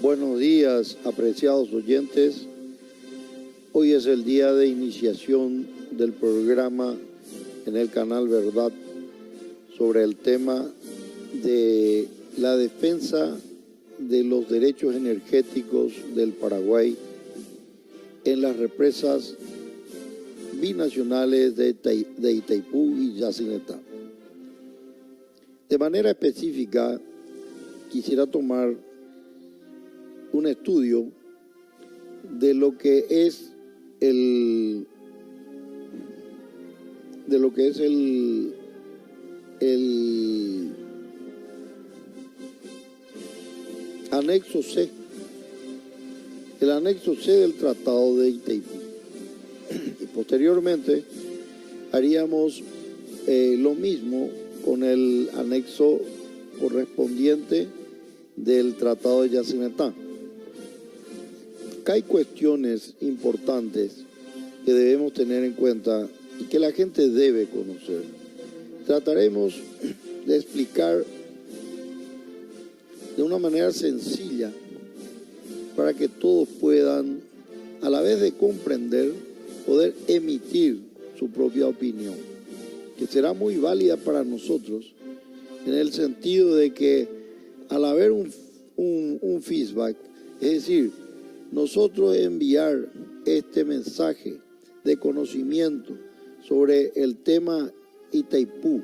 Buenos días, apreciados oyentes. Hoy es el día de iniciación del programa en el canal Verdad sobre el tema de la defensa de los derechos energéticos del Paraguay en las represas binacionales de Itaipú y Yacinetá. De manera específica, quisiera tomar un estudio de lo que es el anexo C, el anexo C del Tratado de Itaipú. Y posteriormente haríamos lo mismo con el anexo correspondiente del Tratado de Yacinetá. Acá hay cuestiones importantes que debemos tener en cuenta y que la gente debe conocer. Trataremos de explicar de una manera sencilla para que todos puedan, a la vez de comprender, poder emitir su propia opinión, que será muy válida para nosotros en el sentido de que al haber un feedback, es decir, nosotros enviar este mensaje de conocimiento sobre el tema Itaipú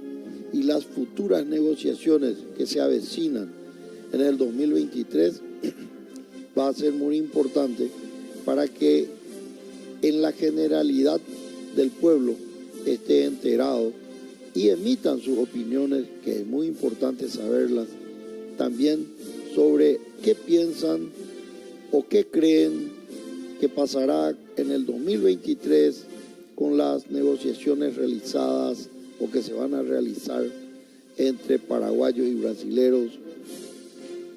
y las futuras negociaciones que se avecinan en el 2023 va a ser muy importante para que en la generalidad del pueblo esté enterado y emitan sus opiniones, que es muy importante saberlas, también sobre qué piensan o qué creen que pasará en el 2023 con las negociaciones realizadas o que se van a realizar entre paraguayos y brasileros,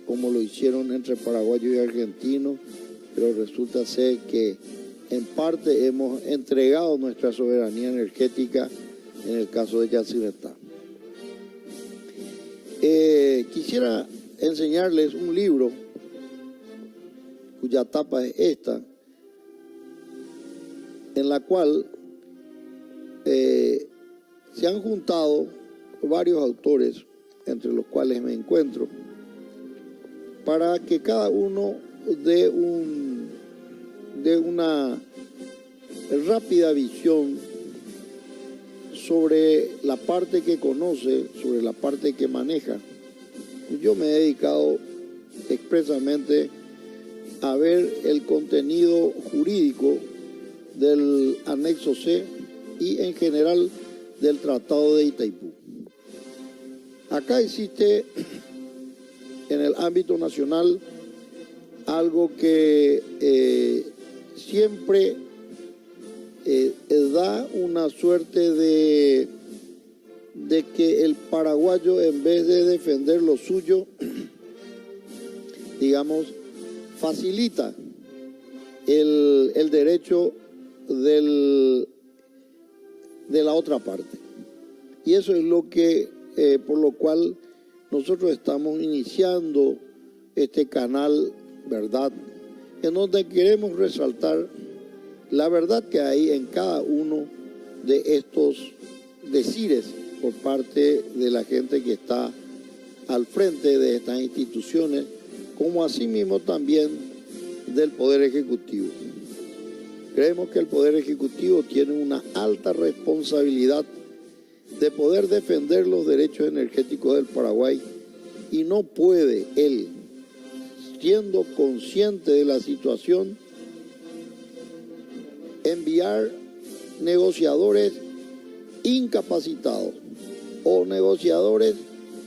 como lo hicieron entre paraguayos y argentinos, pero resulta ser que en parte hemos entregado nuestra soberanía energética en el caso de Yacinetá. Quisiera enseñarles un libro cuya tapa es esta, en la cual se han juntado varios autores, entre los cuales me encuentro, para que cada uno dé una rápida visión sobre la parte que conoce, sobre la parte que maneja. Yo me he dedicado expresamente a ver el contenido jurídico del anexo C y en general del Tratado de Itaipú. Acá existe en el ámbito nacional algo que siempre da una suerte de que el paraguayo, en vez de defender lo suyo, digamos, facilita el derecho de la otra parte. Y eso es lo que, por lo cual nosotros estamos iniciando este canal Verdad, en donde queremos resaltar la verdad que hay en cada uno de estos decires por parte de la gente que está al frente de estas instituciones, como asimismo también del Poder Ejecutivo. Creemos que el Poder Ejecutivo tiene una alta responsabilidad de poder defender los derechos energéticos del Paraguay y no puede él, siendo consciente de la situación, enviar negociadores incapacitados o negociadores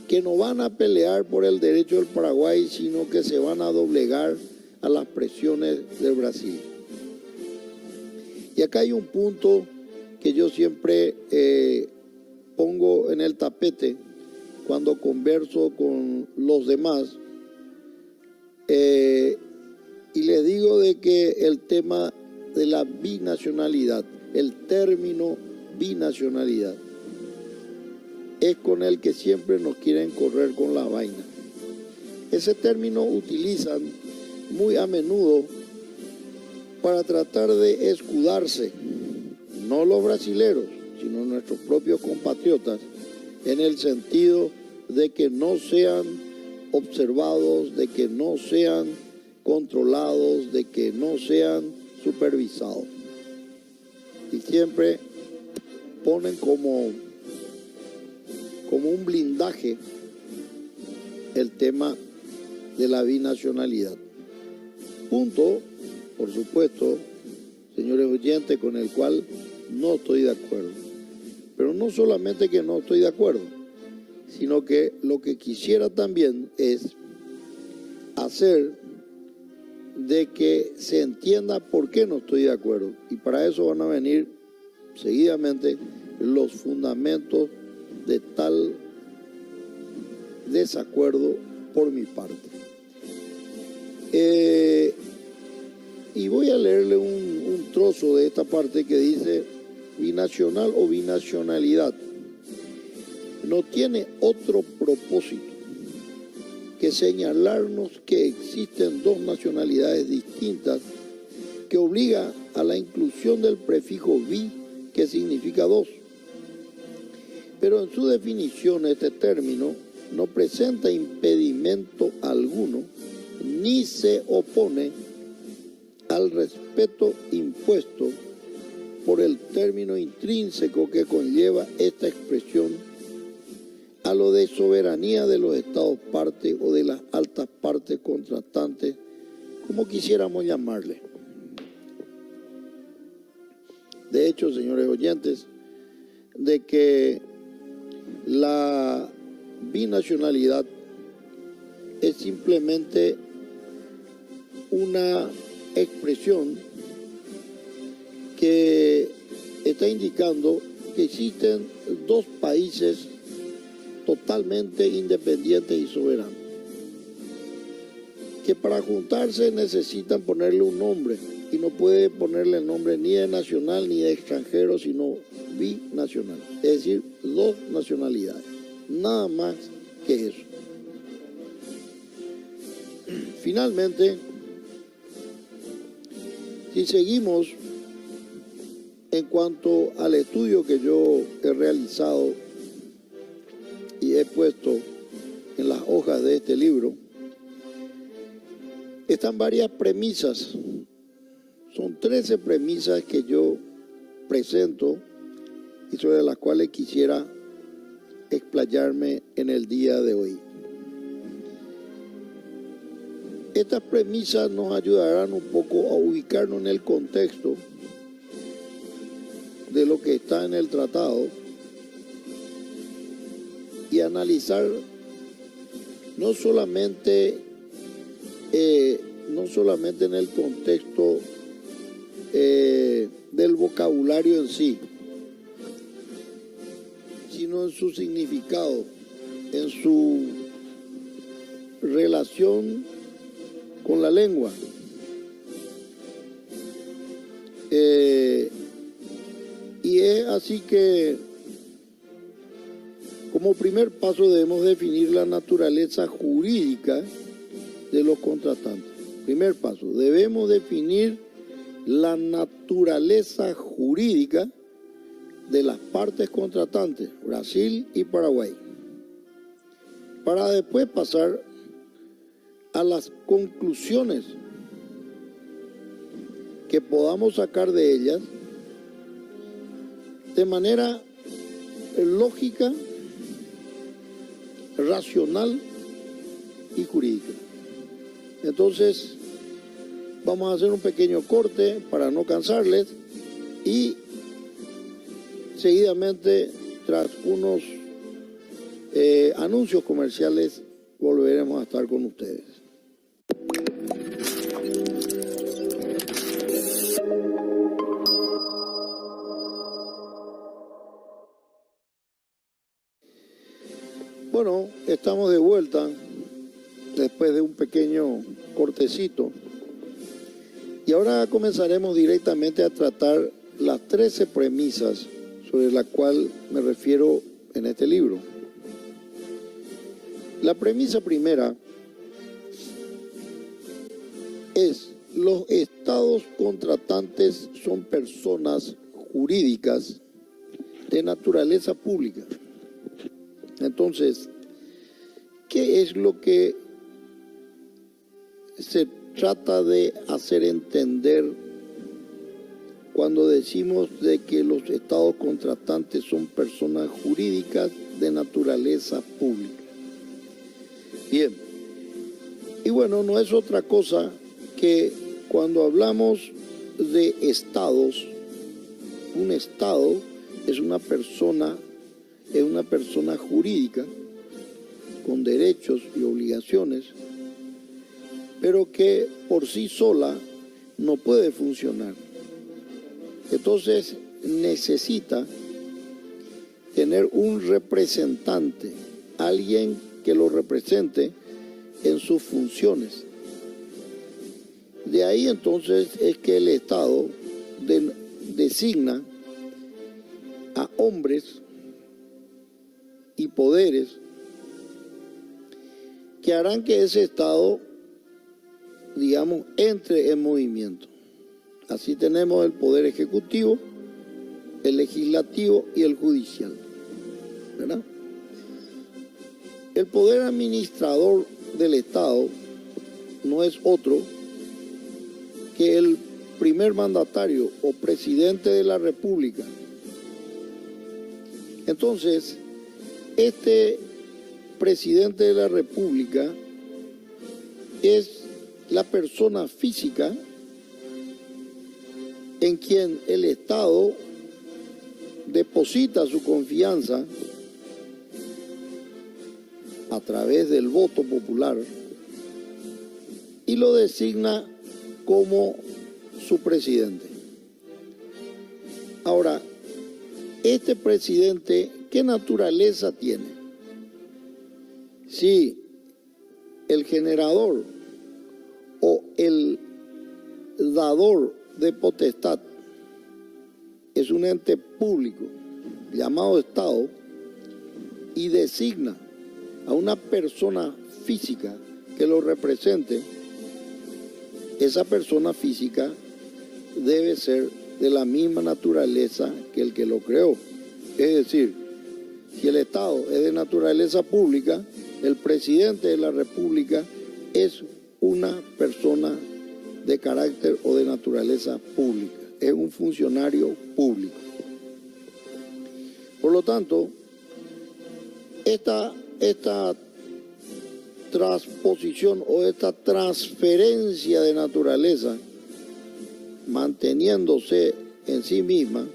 que no van a pelear por el derecho del Paraguay, sino que se van a doblegar a las presiones del Brasil. Y acá hay un punto que yo siempre pongo en el tapete cuando converso con los demás, y les digo de que el tema de la binacionalidad, el término binacionalidad, es con el que siempre nos quieren correr con la vaina. Ese término utilizan muy a menudo para tratar de escudarse, no los brasileros, sino nuestros propios compatriotas, en el sentido de que no sean observados, de que no sean controlados, de que no sean supervisados. Y siempre ponen como un blindaje el tema de la binacionalidad. Punto, por supuesto, señores oyentes, con el cual no estoy de acuerdo. Pero no solamente que no estoy de acuerdo, sino que lo que quisiera también es hacer de que se entienda por qué no estoy de acuerdo. Y para eso van a venir seguidamente los fundamentos de tal desacuerdo por mi parte. Y voy a leerle un trozo de esta parte que dice: binacional o binacionalidad no tiene otro propósito que señalarnos que existen dos nacionalidades distintas, que obliga a la inclusión del prefijo bi, que significa dos. Pero en su definición este término no presenta impedimento alguno, ni se opone al respeto impuesto por el término intrínseco que conlleva esta expresión a lo de soberanía de los estados partes o de las altas partes contratantes, como quisiéramos llamarle. De hecho, señores oyentes, de que la binacionalidad es simplemente una expresión que está indicando que existen dos países totalmente independientes y soberanos, que para juntarse necesitan ponerle un nombre, y no puede ponerle el nombre ni de nacional ni de extranjero, sino binacional, es decir, dos nacionalidades, nada más que eso. Finalmente, si seguimos en cuanto al estudio que yo he realizado y he puesto en las hojas de este libro, están varias premisas. Son 13 premisas que yo presento y sobre las cuales quisiera explayarme en el día de hoy. Estas premisas nos ayudarán un poco a ubicarnos en el contexto de lo que está en el tratado y analizar no solamente en el contexto del vocabulario en sí, sino en su significado, en su relación con la lengua. Y es así que, como primer paso, debemos definir la naturaleza jurídica de los contratantes. Primer paso, debemos definir la naturaleza jurídica de las partes contratantes, Brasil y Paraguay, para después pasar a las conclusiones que podamos sacar de ellas de manera lógica, racional y jurídica. Entonces, vamos a hacer un pequeño corte para no cansarles y seguidamente, tras unos anuncios comerciales, volveremos a estar con ustedes. Bueno, estamos de vuelta después de un pequeño cortecito y ahora comenzaremos directamente a tratar las 13 premisas sobre las cuales me refiero en este libro. La premisa primera es: los estados contratantes son personas jurídicas de naturaleza pública. Entonces, ¿qué es lo que se trata de hacer entender cuando decimos de que los estados contratantes son personas jurídicas de naturaleza pública? Bien, y bueno, no es otra cosa que cuando hablamos de estados, un estado es una persona jurídica con derechos y obligaciones, pero que por sí sola no puede funcionar. Entonces necesita tener un representante, alguien que lo represente en sus funciones. De ahí entonces es que el Estado designa a hombres y poderes que harán que ese Estado, digamos, entre en movimiento. Así tenemos el poder ejecutivo, el legislativo y el judicial, ¿verdad? El poder administrador del Estado no es otro que el primer mandatario o presidente de la República. Entonces, este presidente de la República es la persona física en quien el Estado deposita su confianza a través del voto popular y lo designa como su presidente. Ahora, este presidente, ¿qué naturaleza tiene? Si el generador o el dador de potestad es un ente público llamado Estado y designa a una persona física que lo represente, esa persona física debe ser de la misma naturaleza que el que lo creó. Es decir, si el Estado es de naturaleza pública, el presidente de la República es una persona de carácter o de naturaleza pública, es un funcionario público. Por lo tanto, esta transposición o esta transferencia de naturaleza, manteniéndose en sí misma,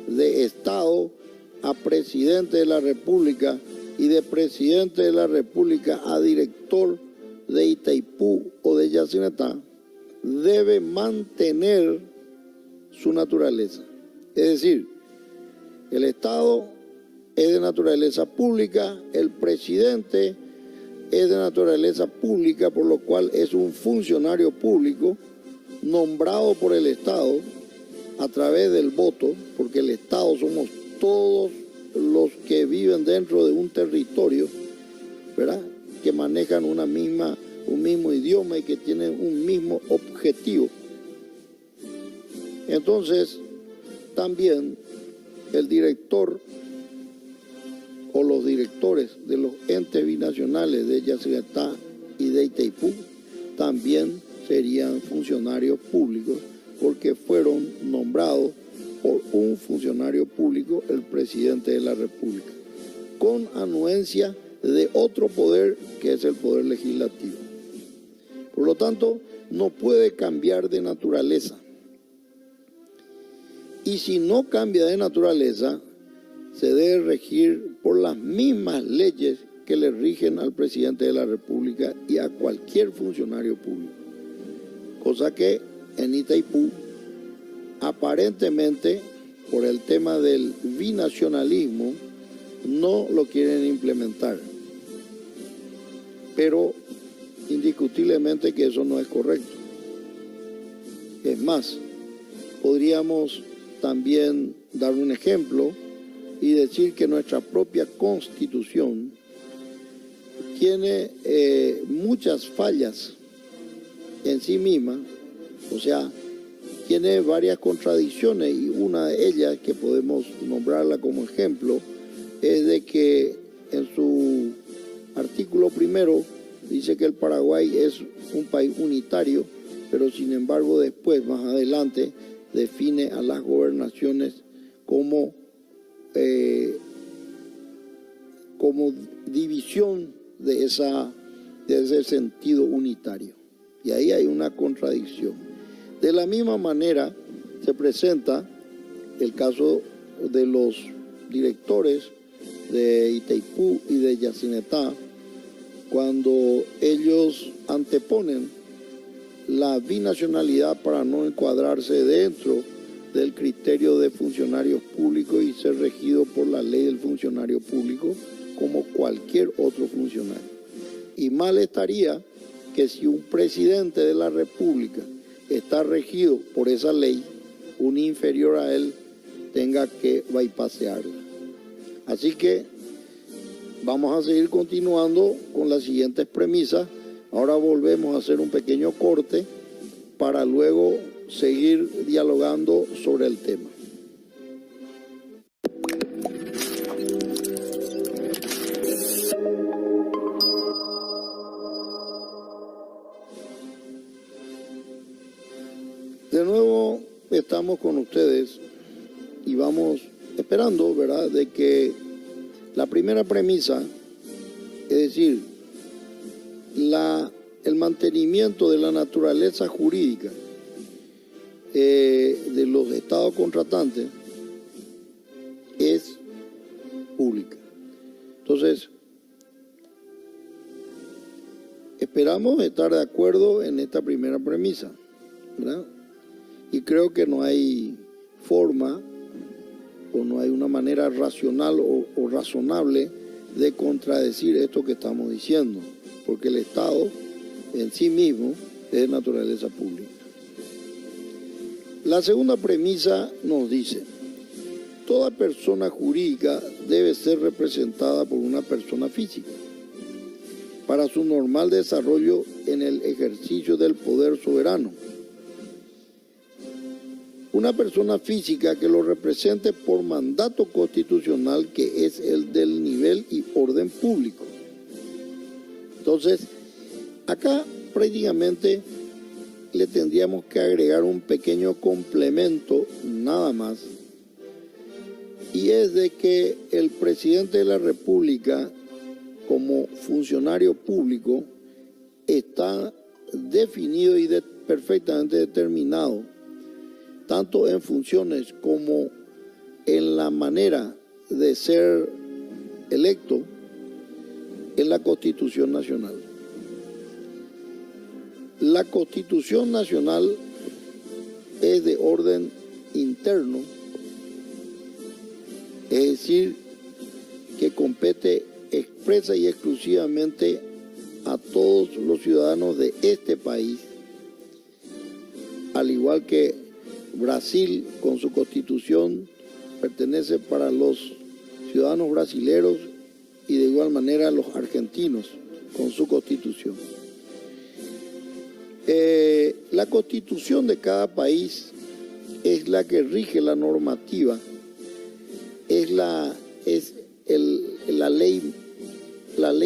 de Estado a presidente de la República y de presidente de la República a director de Itaipú o de Yacinetá, debe mantener su naturaleza. Es decir, el Estado es de naturaleza pública, el presidente es de naturaleza pública, por lo cual es un funcionario público nombrado por el Estado a través del voto, porque el Estado somos todos los que viven dentro de un territorio, ¿verdad?, que manejan un mismo idioma y que tienen un mismo objetivo. Entonces, también el director o los directores de los entes binacionales de Yacyretá y de Itaipú también serían funcionarios públicos porque fueron nombrados por un funcionario público, el presidente de la República, con anuencia de otro poder que es el poder legislativo. Por lo tanto, no puede cambiar de naturaleza. Y si no cambia de naturaleza, se debe regir por las mismas leyes que le rigen al presidente de la República y a cualquier funcionario público. Cosa que en Itaipú, aparentemente, por el tema del binacionalismo, no lo quieren implementar. Pero indiscutiblemente que eso no es correcto. Es más, podríamos también dar un ejemplo y decir que nuestra propia Constitución tiene muchas fallas en sí misma, o sea, tiene varias contradicciones, y una de ellas, que podemos nombrarla como ejemplo, es de que en su artículo primero dice que el Paraguay es un país unitario, pero sin embargo después, más adelante, define a las gobernaciones como división de ese sentido unitario. Y ahí hay una contradicción. De la misma manera se presenta el caso de los directores de Itaipú y de Yacinetá, cuando ellos anteponen la binacionalidad para no encuadrarse dentro del criterio de funcionarios públicos y ser regido por la ley del funcionario público como cualquier otro funcionario. Y mal estaría que si un presidente de la República está regido por esa ley, un inferior a él tenga que bypassearla. Así que vamos a seguir continuando con las siguientes premisas. Ahora volvemos a hacer un pequeño corte para luego seguir dialogando sobre el tema. De nuevo estamos con ustedes y vamos esperando, ¿verdad?, de que la primera premisa, es decir, el mantenimiento de la naturaleza jurídica de los estados contratantes es pública. Entonces, esperamos estar de acuerdo en esta primera premisa, ¿verdad? Y creo que no hay forma o no hay una manera racional o razonable de contradecir esto que estamos diciendo, porque el Estado en sí mismo es de naturaleza pública. La segunda premisa nos dice: toda persona jurídica debe ser representada por una persona física para su normal desarrollo en el ejercicio del poder soberano. Una persona física que lo represente por mandato constitucional, que es el del nivel y orden público. Entonces, acá prácticamente le tendríamos que agregar un pequeño complemento nada más, y es de que el presidente de la República, como funcionario público, está definido y perfectamente determinado, tanto en funciones como en la manera de ser electo, en la Constitución Nacional. La Constitución Nacional es de orden interno, es decir, que compete expresa y exclusivamente a todos los ciudadanos de este país, al igual que Brasil con su constitución pertenece para los ciudadanos brasileros, y de igual manera los argentinos con su constitución. La constitución de cada país es la que rige la normativa, es la ley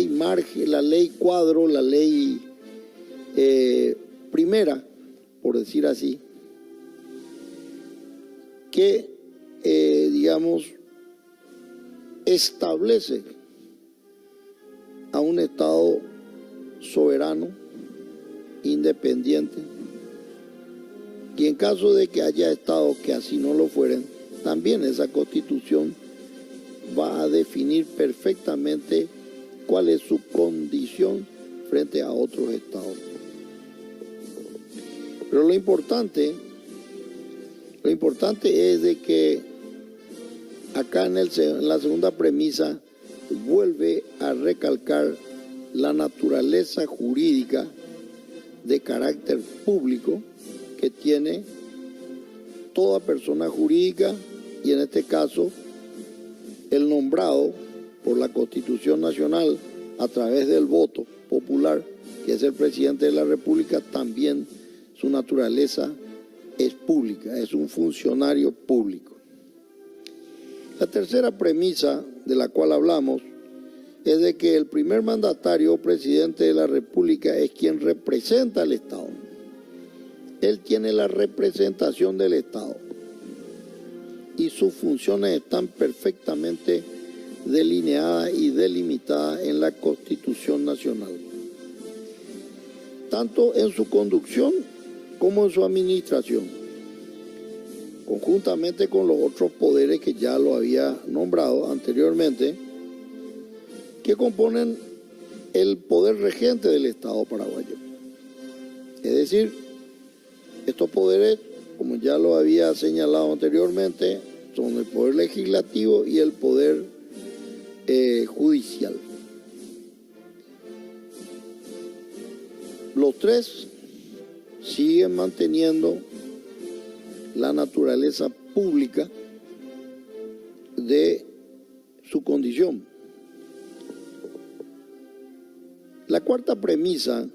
margen, la ley cuadro, la ley primera, por decir así, que, digamos, establece a un Estado soberano, independiente, y en caso de que haya estados que así no lo fueren, también esa Constitución va a definir perfectamente cuál es su condición frente a otros estados. Pero lo importante es de que acá en la segunda premisa vuelve a recalcar la naturaleza jurídica de carácter público que tiene toda persona jurídica, y en este caso el nombrado por la Constitución Nacional a través del voto popular, que es el presidente de la República, también su naturaleza es pública, es un funcionario público. La tercera premisa de la cual hablamos es de que el primer mandatario o presidente de la República es quien representa al Estado. Él tiene la representación del Estado y sus funciones están perfectamente delineadas y delimitadas en la Constitución Nacional, tanto en su conducción como en su administración, conjuntamente con los otros poderes que ya lo había nombrado anteriormente, que componen el poder regente del Estado paraguayo. Es decir, estos poderes, como ya lo había señalado anteriormente, son el poder legislativo y el poder judicial. Los tres siguen manteniendo la naturaleza pública de su condición. La cuarta premisa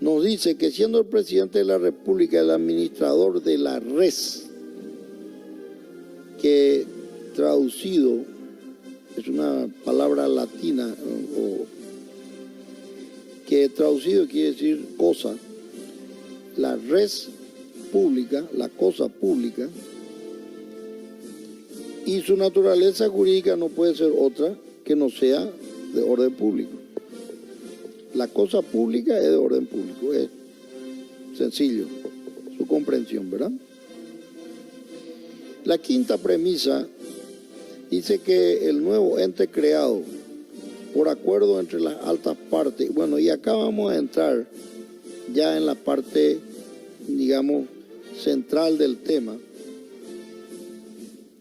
nos dice que siendo el presidente de la República el administrador de la res, que traducido es una palabra latina, que traducido quiere decir cosa, la res pública, la cosa pública, y su naturaleza jurídica no puede ser otra que no sea de orden público. La cosa pública es de orden público, es sencillo su comprensión, ¿verdad? La quinta premisa dice que el nuevo ente creado por acuerdo entre las altas partes, bueno, y acá vamos a entrar ya en la parte, digamos, central del tema,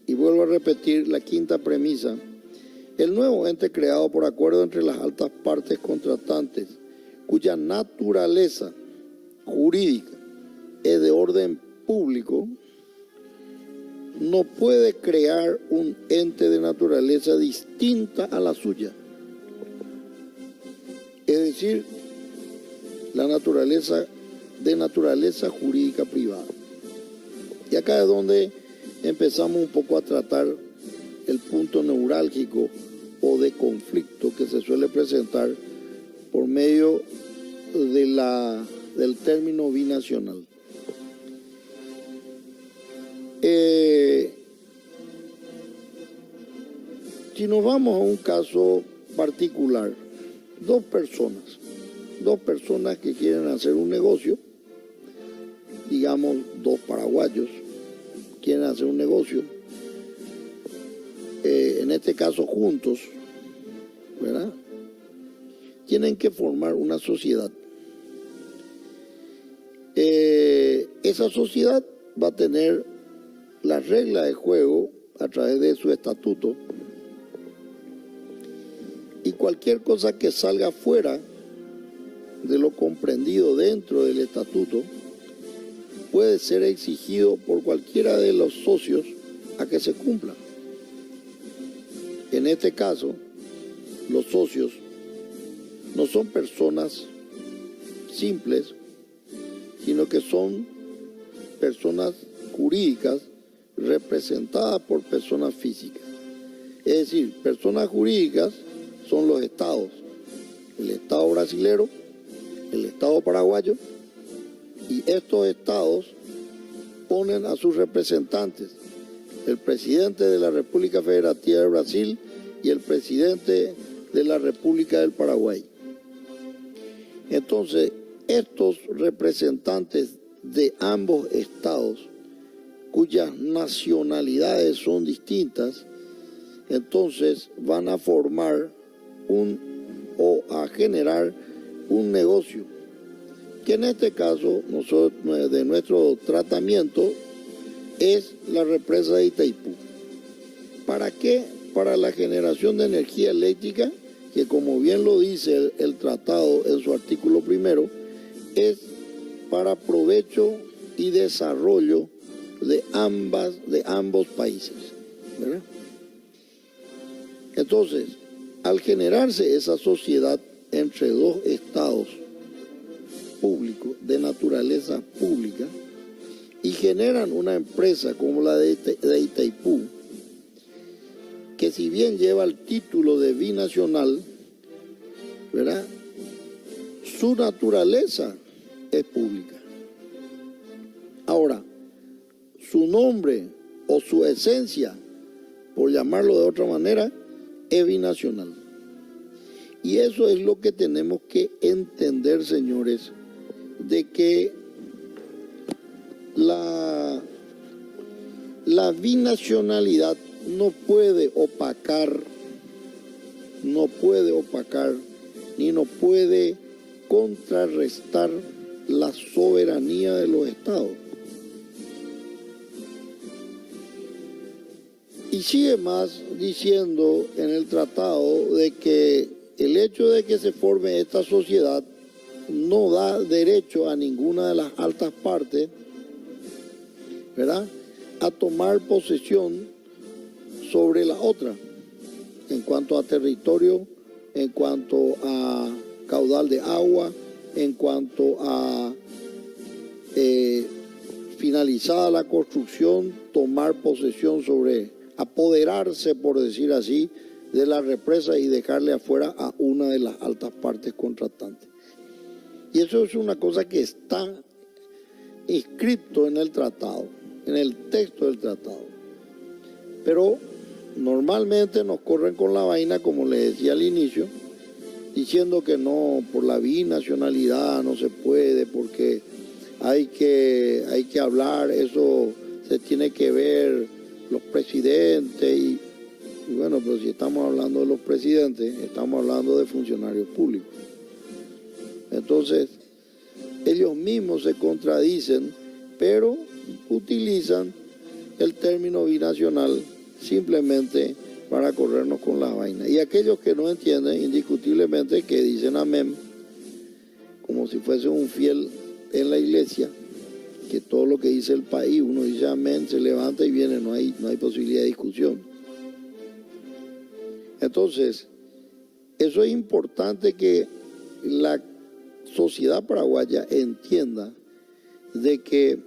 y vuelvo a repetir la quinta premisa: el nuevo ente creado por acuerdo entre las altas partes contratantes, cuya naturaleza jurídica es de orden público, no puede crear un ente de naturaleza distinta a la suya. Es decir, la naturaleza jurídica privada. Y acá es donde empezamos un poco a tratar el punto neurálgico o de conflicto que se suele presentar por medio de del término binacional. Si nos vamos a un caso particular, dos personas que quieren hacer un negocio, digamos dos paraguayos quieren hacer un negocio, en este caso juntos, ¿verdad? Tienen que formar una sociedad. Esa sociedad va a tener las reglas de juego a través de su estatuto, y cualquier cosa que salga fuera de lo comprendido dentro del estatuto puede ser exigido por cualquiera de los socios a que se cumpla. En este caso, los socios no son personas simples, sino que son personas jurídicas representadas por personas físicas. Es decir, personas jurídicas son los estados, el estado brasilero, el estado paraguayo, y estos estados ponen a sus representantes, el presidente de la República Federativa de Brasil y el presidente de la República del Paraguay. Entonces, estos representantes de ambos estados, cuyas nacionalidades son distintas, entonces van a formar o a generar un negocio, que en este caso nosotros, de nuestro tratamiento, es la represa de Itaipú. ¿Para qué? Para la generación de energía eléctrica, que como bien lo dice el tratado en su artículo primero, es para provecho y desarrollo de ambos países, ¿verdad? Entonces, Al generarse esa sociedad entre dos estados públicos, de naturaleza pública, y generan una empresa como la de Itaipú, que si bien lleva el título de binacional, ¿verdad?, su naturaleza es pública. Ahora, su nombre o su esencia, por llamarlo de otra manera, es binacional. Y eso es lo que tenemos que entender, señores, de que la binacionalidad no puede opacar ni no puede contrarrestar la soberanía de los estados. Y sigue más diciendo en el tratado de que el hecho de que se forme esta sociedad no da derecho a ninguna de las altas partes, ¿verdad?, a tomar posesión sobre la otra, en cuanto a territorio, en cuanto a caudal de agua, en cuanto a finalizada la construcción, tomar posesión sobre, apoderarse, por decir así, de la represa y dejarle afuera a una de las altas partes contratantes. Y eso es una cosa que está inscrito en el tratado, en el texto del tratado. Pero normalmente nos corren con la vaina, como les decía al inicio, diciendo que no, por la binacionalidad no se puede, porque hay que hablar, eso se tiene que ver los presidentes y bueno, pero si estamos hablando de los presidentes, estamos hablando de funcionarios públicos. Entonces, ellos mismos se contradicen, pero utilizan el término binacional simplemente para corrernos con la vaina. Y aquellos que no entienden, indiscutiblemente, que dicen amén, como si fuese un fiel en la iglesia, que todo lo que dice el país, uno dice amén, se levanta y viene, no hay posibilidad de discusión. Entonces, eso es importante que la sociedad paraguaya entienda de que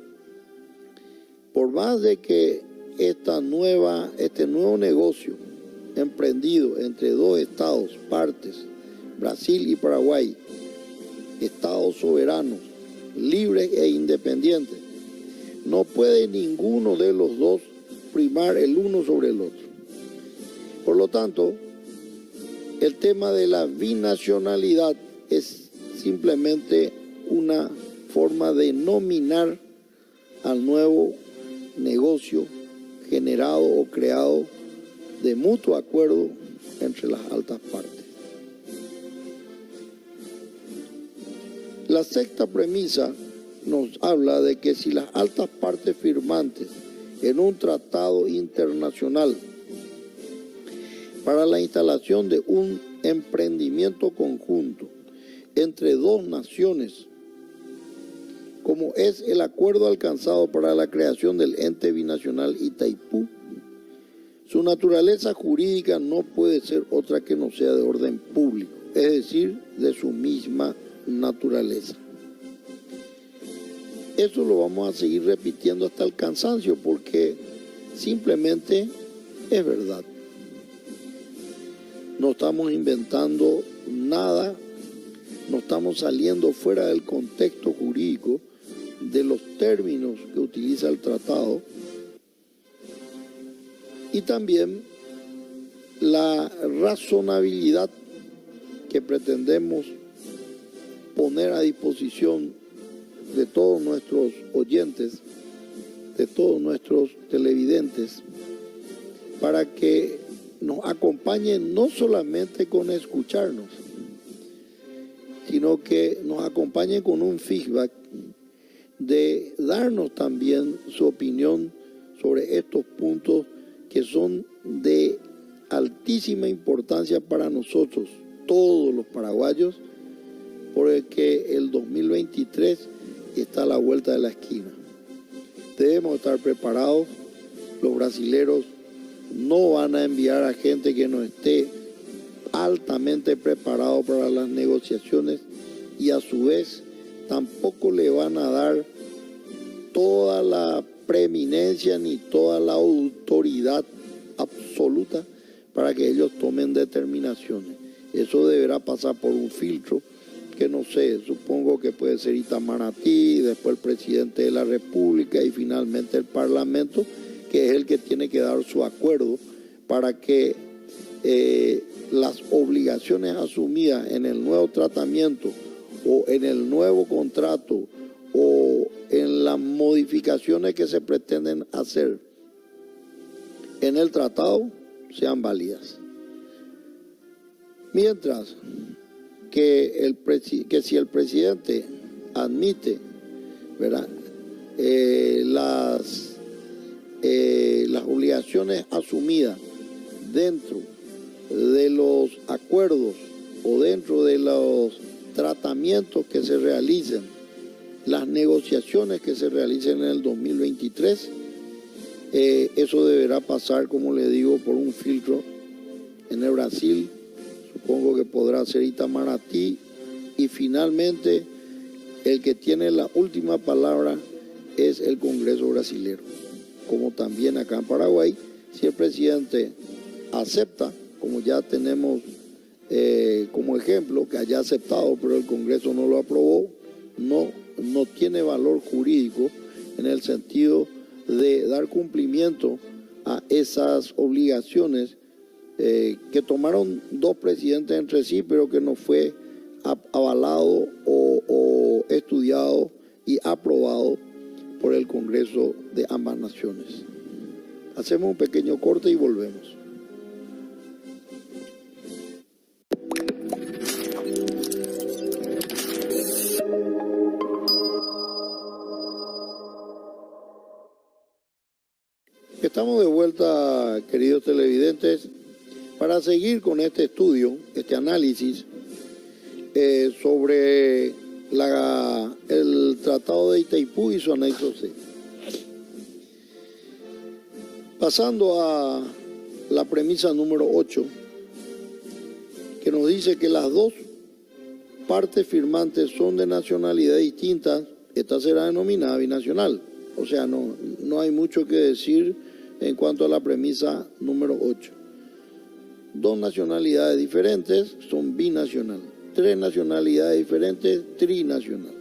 por más de que este nuevo negocio emprendido entre dos estados, partes, Brasil y Paraguay, estados soberanos, libres e independientes, no puede ninguno de los dos primar el uno sobre el otro. Por lo tanto, el tema de la binacionalidad es simplemente una forma de nominar al nuevo negocio generado o creado de mutuo acuerdo entre las altas partes. La sexta premisa nos habla de que si las altas partes firmantes en un tratado internacional para la instalación de un emprendimiento conjunto entre dos naciones, como es el acuerdo alcanzado para la creación del ente binacional Itaipú, su naturaleza jurídica no puede ser otra que no sea de orden público, es decir, de su misma naturaleza. Eso lo vamos a seguir repitiendo hasta el cansancio porque simplemente es verdad. No estamos inventando nada, no estamos saliendo fuera del contexto jurídico de los términos que utiliza el tratado y también la razonabilidad que pretendemos poner a disposición de todos nuestros oyentes, de todos nuestros televidentes, para que nos acompañen no solamente con escucharnos, sino que nos acompañen con un feedback de darnos también su opinión sobre estos puntos que son de altísima importancia para nosotros, todos los paraguayos, porque el 2023 está a la vuelta de la esquina. Debemos estar preparados. Los brasileros no van a enviar a gente que no esté altamente preparado para las negociaciones y a su vez tampoco le van a dar toda la preeminencia ni toda la autoridad absoluta para que ellos tomen determinaciones. Eso deberá pasar por un filtro que no sé, supongo que puede ser Itamaraty, después el presidente de la República y finalmente el Parlamento, que es el que tiene que dar su acuerdo para que las obligaciones asumidas en el nuevo tratamiento o en el nuevo contrato o en las modificaciones que se pretenden hacer en el tratado sean válidas. Mientras que si el presidente admite, ¿verdad?, las obligaciones asumidas dentro de los acuerdos o dentro de los tratamientos que se realicen, las negociaciones que se realicen en el 2023, eso deberá pasar, como le digo, por un filtro en el Brasil. Supongo que podrá ser Itamaraty y finalmente el que tiene la última palabra es el Congreso brasilero. Como también acá en Paraguay, si el presidente acepta, como ya tenemos como ejemplo, que haya aceptado pero el Congreso no lo aprobó, no tiene valor jurídico en el sentido de dar cumplimiento a esas obligaciones que tomaron dos presidentes entre sí, pero que no fue avalado o estudiado y aprobado por el Congreso de ambas naciones. Hacemos un pequeño corte y volvemos. Estamos de vuelta, queridos televidentes, para seguir con este estudio, este análisis sobre el Tratado de Itaipú y su anexo C. Pasando a la premisa número 8, que nos dice que las dos partes firmantes son de nacionalidad distinta, esta será denominada binacional. O sea, no hay mucho que decir en cuanto a la premisa número 8. Dos nacionalidades diferentes son binacional. Tres nacionalidades diferentes, trinacional.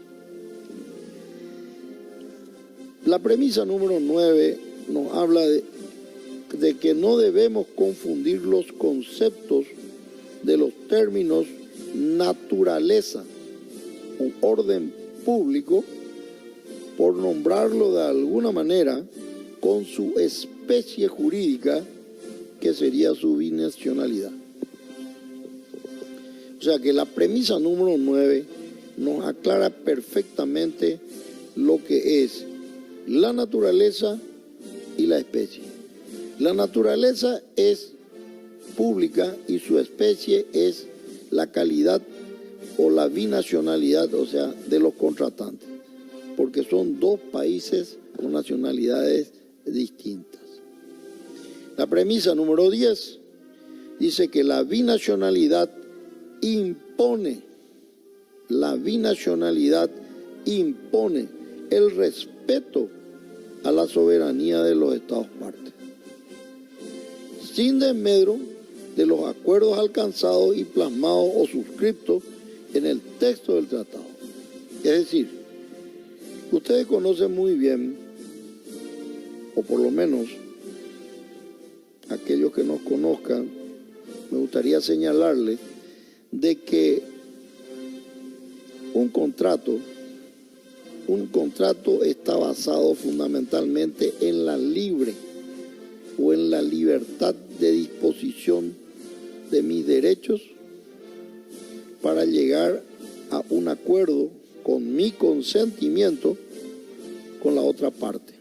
La premisa número 9 nos habla de que no debemos confundir los conceptos de los términos naturaleza o orden público, por nombrarlo de alguna manera, con su especie jurídica, que sería su binacionalidad. O sea que la premisa número 9 nos aclara perfectamente lo que es la naturaleza y la especie. La naturaleza es pública y su especie es la calidad o la binacionalidad, o sea, de los contratantes, porque son dos países con nacionalidades distintas. La premisa número 10 dice que la binacionalidad impone el respeto a la soberanía de los Estados partes, sin desmedro de los acuerdos alcanzados y plasmados o suscriptos en el texto del tratado. Es decir, ustedes conocen muy bien, o por lo menos aquellos que nos conozcan, me gustaría señalarles de que un contrato está basado fundamentalmente en la libre o en la libertad de disposición de mis derechos para llegar a un acuerdo con mi consentimiento con la otra parte.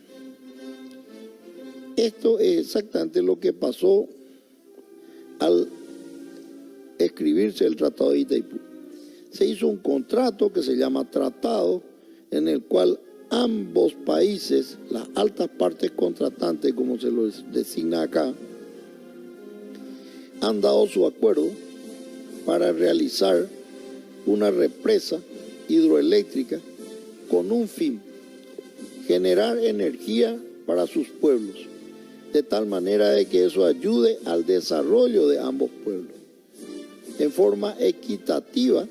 Esto es exactamente lo que pasó al escribirse el Tratado de Itaipú. Se hizo un contrato que se llama tratado, en el cual ambos países, las altas partes contratantes, como se los designa acá, han dado su acuerdo para realizar una represa hidroeléctrica con un fin: generar energía para sus pueblos, de tal manera de que eso ayude al desarrollo de ambos pueblos. En forma equitativa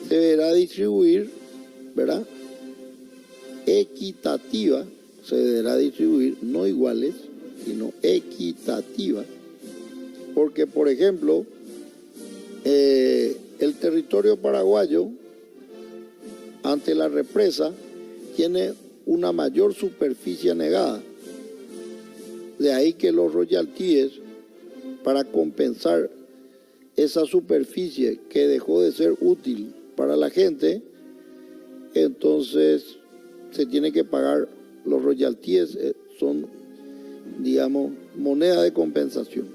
se deberá distribuir, ¿verdad? Equitativa se deberá distribuir, no iguales, sino equitativa, porque, por ejemplo, el territorio paraguayo, ante la represa, tiene una mayor superficie anegada. De ahí que los royalties, para compensar esa superficie que dejó de ser útil para la gente, entonces se tiene que pagar los royalties, son, digamos, moneda de compensación.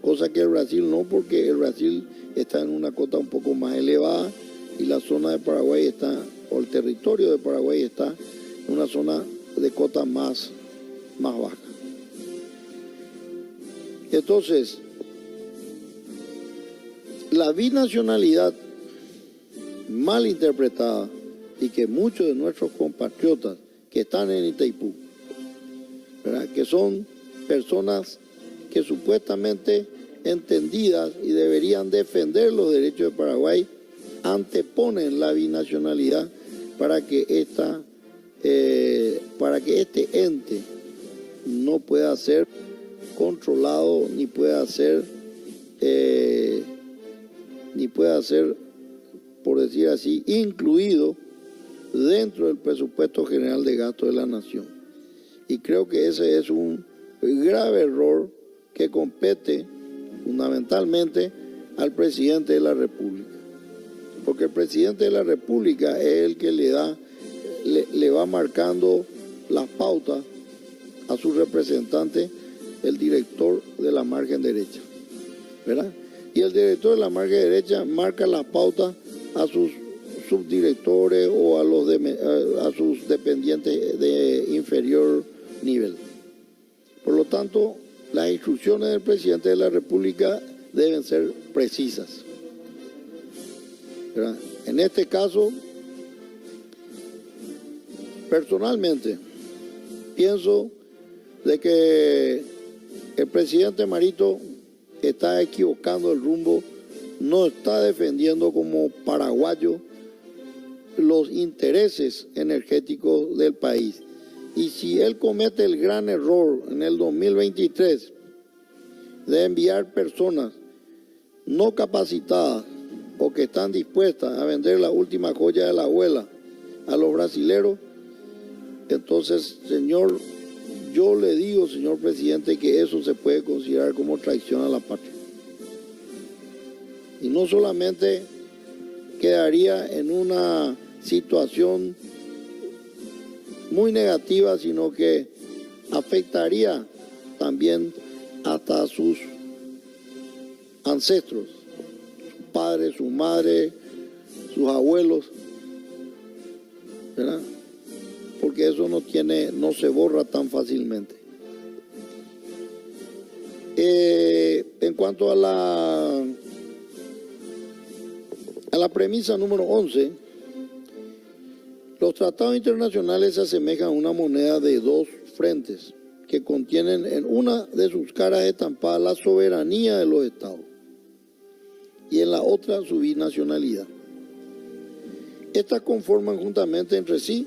Cosa que el Brasil no, porque el Brasil está en una cota un poco más elevada y la zona de Paraguay está, o el territorio de Paraguay está en una zona de cota más baja. Entonces, la binacionalidad mal interpretada, y que muchos de nuestros compatriotas que están en Itaipú, ¿verdad?, que son personas que supuestamente entendidas y deberían defender los derechos de Paraguay, anteponen la binacionalidad para que este ente no pueda ser controlado ni pueda ser, por decir así, incluido dentro del presupuesto general de gasto de la nación. Y creo que ese es un grave error que compete fundamentalmente al presidente de la República, porque el presidente de la República es el que le va marcando las pautas a su representante, el director de la margen derecha, ¿verdad? Y el director de la margen derecha marca las pautas a sus subdirectores o a sus dependientes de inferior nivel. Por lo tanto, las instrucciones del presidente de la República deben ser precisas, ¿verdad? En este caso, personalmente, pienso de que el presidente Marito está equivocando el rumbo, no está defendiendo como paraguayo los intereses energéticos del país. Y si él comete el gran error en el 2023 de enviar personas no capacitadas o que están dispuestas a vender la última joya de la abuela a los brasileros, entonces, señor, yo le digo, señor presidente, que eso se puede considerar como traición a la patria. Y no solamente quedaría en una situación muy negativa, sino que afectaría también hasta a sus ancestros, sus padres, su madre, sus abuelos, ¿verdad? Porque eso no se borra tan fácilmente. En cuanto a la premisa número 11, los tratados internacionales se asemejan a una moneda de dos frentes que contienen en una de sus caras estampada la soberanía de los estados y en la otra su binacionalidad. Estas conforman juntamente entre sí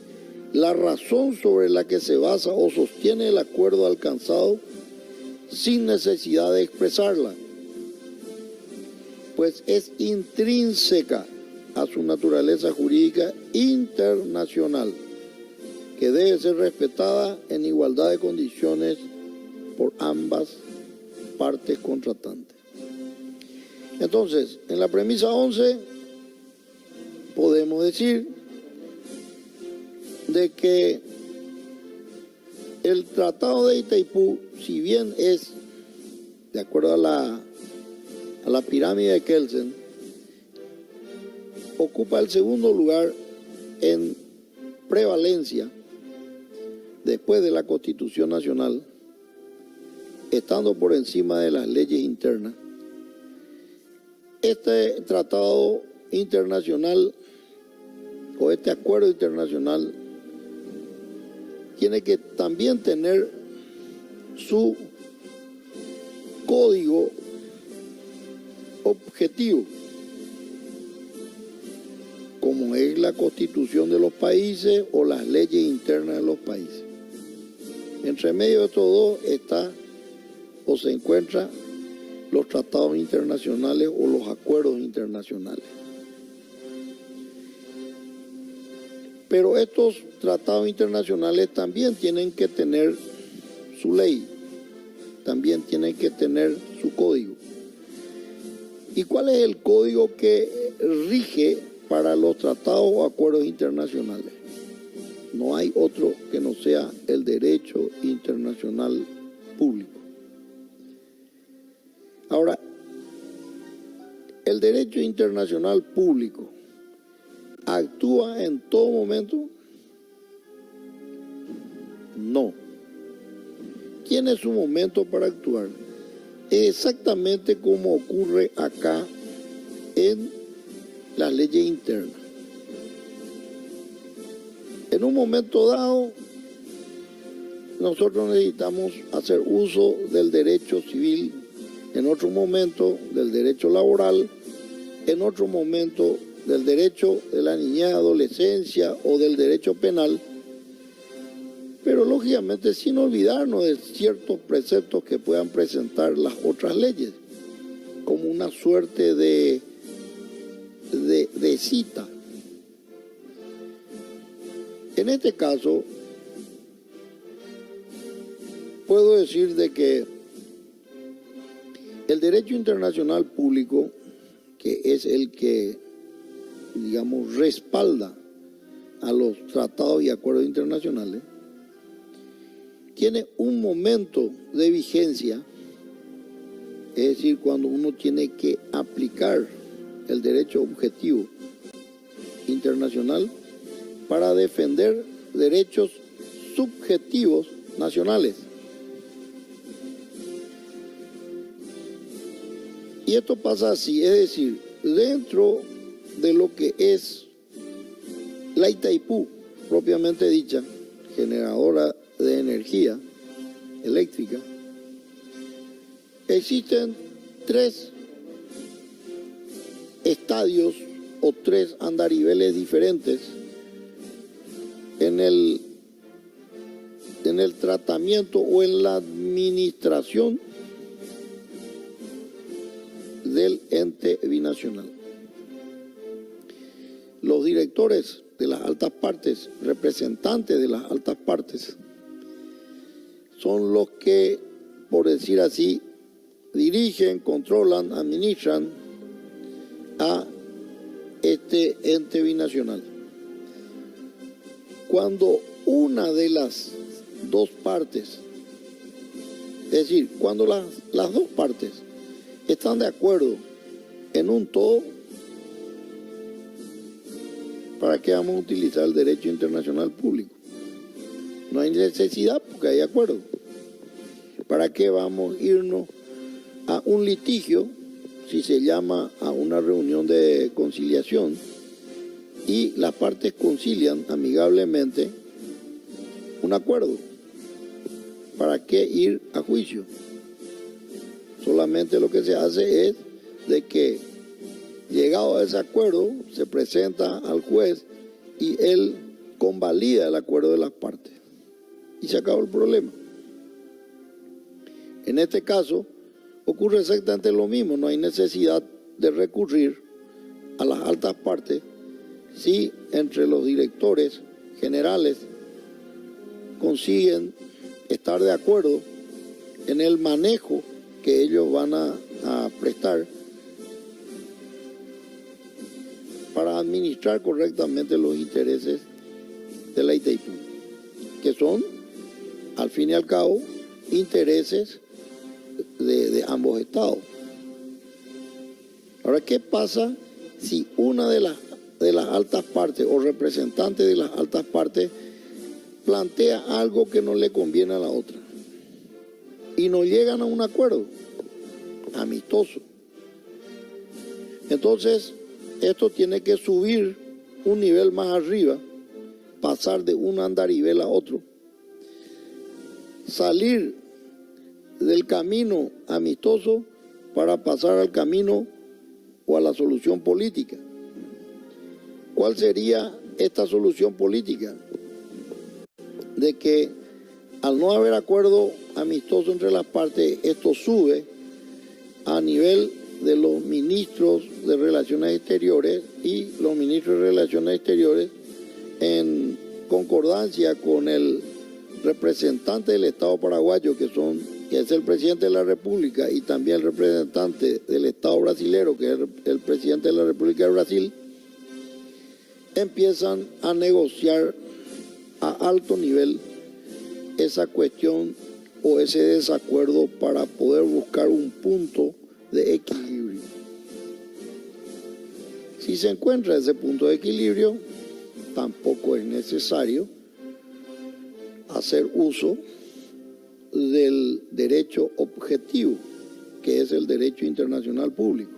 la razón sobre la que se basa o sostiene el acuerdo alcanzado sin necesidad de expresarla, pues es intrínseca a su naturaleza jurídica internacional, que debe ser respetada en igualdad de condiciones por ambas partes contratantes. Entonces, en la premisa 11 podemos decir de que el Tratado de Itaipú, si bien es, de acuerdo a la pirámide de Kelsen, ocupa el segundo lugar en prevalencia después de la Constitución Nacional, estando por encima de las leyes internas, este tratado internacional o este acuerdo internacional tiene que también tener su código objetivo, como es la constitución de los países o las leyes internas de los países. Entre medio de estos dos está o se encuentran los tratados internacionales o los acuerdos internacionales. Pero estos tratados internacionales también tienen que tener su ley, también tienen que tener su código. ¿Y cuál es el código que rige para los tratados o acuerdos internacionales? No hay otro que no sea el derecho internacional público. Ahora, ¿el derecho internacional público actúa en todo momento? No. Tiene su momento para actuar. Exactamente como ocurre acá en las leyes internas. En un momento dado, nosotros necesitamos hacer uso del derecho civil, en otro momento del derecho laboral, en otro momento del derecho de la niñez, adolescencia o del derecho penal, pero lógicamente sin olvidarnos de ciertos preceptos que puedan presentar las otras leyes, como una suerte de cita. En este caso, puedo decir de que el derecho internacional público, que es el que, digamos, respalda a los tratados y acuerdos internacionales, tiene un momento de vigencia, es decir, cuando uno tiene que aplicar el derecho objetivo internacional para defender derechos subjetivos nacionales. Y esto pasa así, es decir, dentro de lo que es la Itaipú, propiamente dicha, generadora de energía eléctrica, existen 3 estadios o 3 andariveles diferentes en el tratamiento o en la administración del ente binacional. Los directores de las altas partes, representantes de las altas partes, son los que, por decir así, dirigen, controlan, administran a este ente binacional. Cuando una de las dos partes, es decir, cuando las dos partes están de acuerdo en un todo, ¿para qué vamos a utilizar el derecho internacional público? No hay necesidad porque hay acuerdo. ¿Para qué vamos a irnos a un litigio si se llama a una reunión de conciliación y las partes concilian amigablemente un acuerdo? ¿Para qué ir a juicio? Solamente lo que se hace es de que, llegado a ese acuerdo, se presenta al juez y él convalida el acuerdo de las partes. Y se acabó el problema. En este caso, ocurre exactamente lo mismo. No hay necesidad de recurrir a las altas partes si entre los directores generales consiguen estar de acuerdo en el manejo que ellos van a prestar para administrar correctamente los intereses de la Itaipú, que son, al fin y al cabo, intereses de ambos estados. Ahora, ¿qué pasa si una de las altas partes o representantes de las altas partes plantea algo que no le conviene a la otra y no llegan a un acuerdo amistoso? Entonces, esto tiene que subir un nivel más arriba, pasar de un andarivel a otro, salir del camino amistoso para pasar al camino o a la solución política. ¿Cuál sería esta solución política? De que al no haber acuerdo amistoso entre las partes, esto sube a nivel de los ministros de Relaciones Exteriores, y los ministros de Relaciones Exteriores, en concordancia con el representante del Estado paraguayo, que es el presidente de la República, y también el representante del Estado brasilero, que es el presidente de la República de Brasil, empiezan a negociar a alto nivel esa cuestión o ese desacuerdo para poder buscar un punto de equilibrio. Si se encuentra ese punto de equilibrio, tampoco es necesario hacer uso del derecho objetivo, que es el derecho internacional público.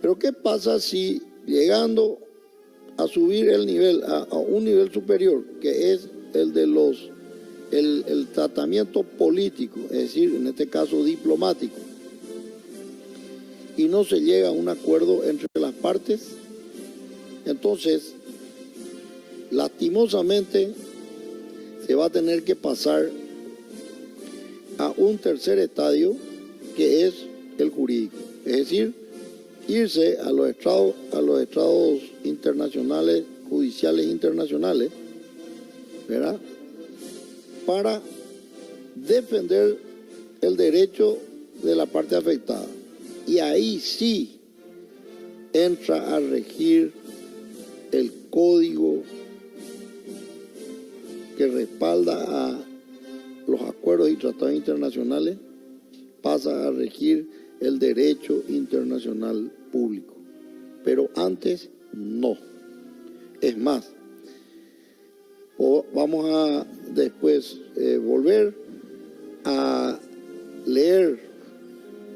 Pero ¿qué pasa si, llegando a subir el nivel a un nivel superior, que es el de el tratamiento político, es decir, en este caso diplomático, y no se llega a un acuerdo entre las partes? Entonces, lastimosamente, se va a tener que pasar a un tercer estadio, que es el jurídico, es decir, irse a los estrados internacionales, judiciales internacionales, ¿verdad?, para defender el derecho de la parte afectada. Y ahí sí entra a regir el código que respalda a los acuerdos y tratados internacionales, pasa a regir el derecho internacional público. Pero antes no. Es más, vamos a después volver a leer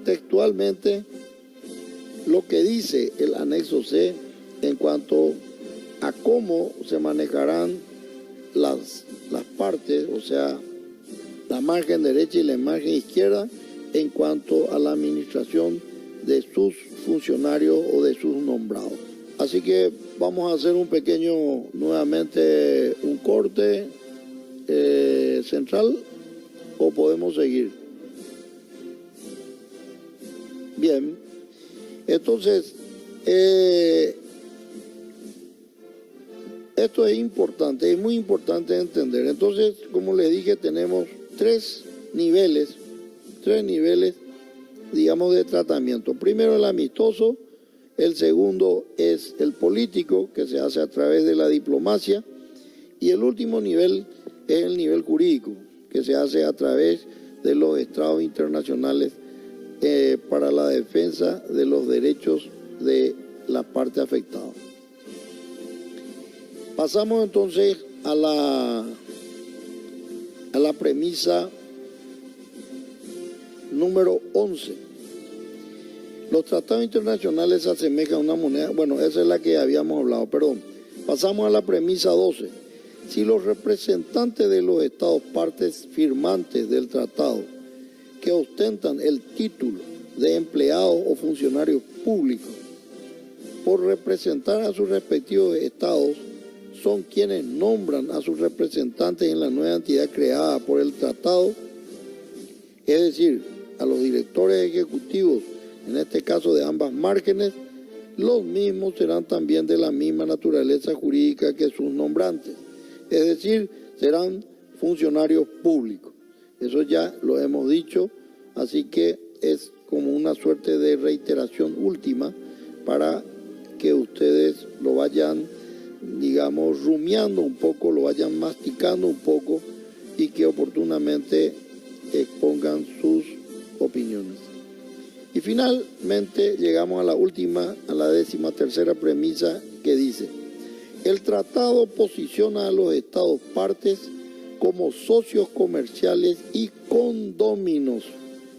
textualmente lo que dice el anexo C en cuanto a cómo se manejarán las partes, o sea, la margen derecha y la margen izquierda, en cuanto a la administración de sus funcionarios o de sus nombrados. Así que vamos a hacer un pequeño, nuevamente, un corte central, o podemos seguir. Bien, entonces, esto es importante, es muy importante entender. Entonces, como les dije, tenemos tres niveles, digamos, de tratamiento. Primero el amistoso, el segundo es el político, que se hace a través de la diplomacia, y el último nivel es el nivel jurídico, que se hace a través de los estrados internacionales para la defensa de los derechos de la parte afectada. Pasamos entonces a la premisa número 11. Los tratados internacionales se asemejan a una moneda. Bueno, esa es la que habíamos hablado, perdón. Pasamos a la premisa 12. Si los representantes de los estados partes firmantes del tratado, que ostentan el título de empleados o funcionarios públicos, por representar a sus respectivos estados, son quienes nombran a sus representantes en la nueva entidad creada por el tratado, es decir, a los directores ejecutivos, en este caso de ambas márgenes, los mismos serán también de la misma naturaleza jurídica que sus nombrantes, es decir, serán funcionarios públicos. Eso ya lo hemos dicho, así que es como una suerte de reiteración última para que ustedes lo vayan, digamos, rumiando un poco, lo vayan masticando un poco, y que oportunamente expongan sus opiniones. Y finalmente llegamos a la última, a la 13ª premisa, que dice: el tratado posiciona a los estados partes como socios comerciales y condóminos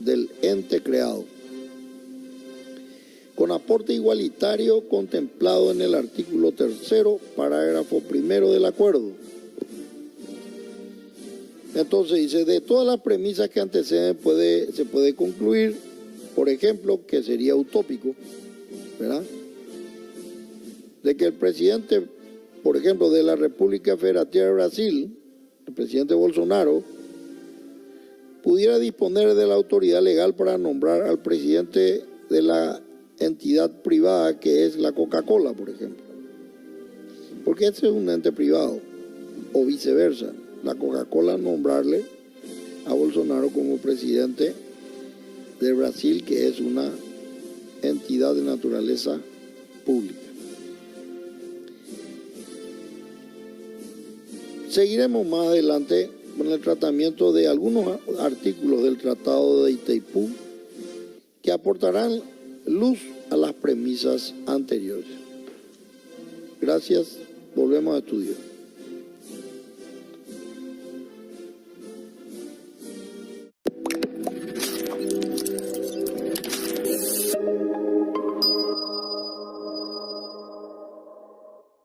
del ente creado. aporte igualitario contemplado en el artículo 3º, parágrafo 1 del acuerdo. Entonces dice, de todas las premisas que anteceden se puede concluir, por ejemplo, que sería utópico, ¿verdad?, de que el presidente, por ejemplo, de la República Federativa de Brasil, el presidente Bolsonaro, pudiera disponer de la autoridad legal para nombrar al presidente de la entidad privada que es la Coca-Cola, por ejemplo. Porque ese es un ente privado, o viceversa. La Coca-Cola nombrarle a Bolsonaro como presidente de Brasil, que es una entidad de naturaleza pública. Seguiremos más adelante con el tratamiento de algunos artículos del Tratado de Itaipú que aportarán luz a las premisas anteriores. Gracias, volvemos a estudiar.